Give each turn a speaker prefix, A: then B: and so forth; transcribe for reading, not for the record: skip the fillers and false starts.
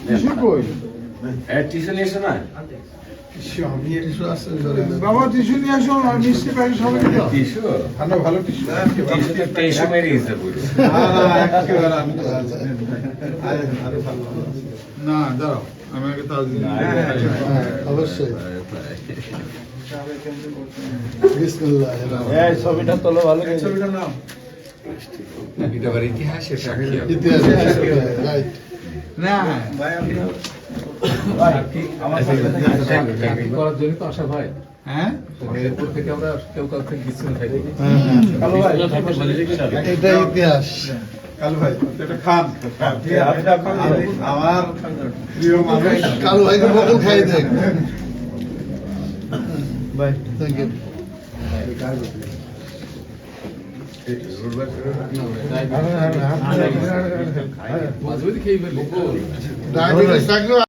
A: Tissue কই?
B: Tuition এসে না
A: বাবা টিস্যু নিয়ে আসো আর মিষ্টি প্যাকেট সবাই দাও।
B: টিস্যু
A: ভালো টিস্যু।
B: টিস্যু মেরে গেছে পুরো।
A: না দাঁড়াও আমি আগে তাজ অবশ্যই বিসমিল্লাহ এই ছবিটা তোলো ভালো করে ছবিটা নাও
B: এটা আবার ইতিহাসের সাক্ষী
A: ইতিহাস রাইট না ভাই আপনি
B: আমার করার জন্য তো আসা ভাই
A: হ্যাঁ
B: এরপর থেকে আমরা কেউ কাউকে কিছু খাই দেখি
A: কালো ভাই এটা ইতিহাস কালো ভাই এটা খান আমার প্রিয় মানুষ কালো ভাইকে বকল খাই দেন ভাই থ্যাংক ইউ
B: মাঝে খেয়ে ফেলবো
A: ডায়াবেটিস থাকলেও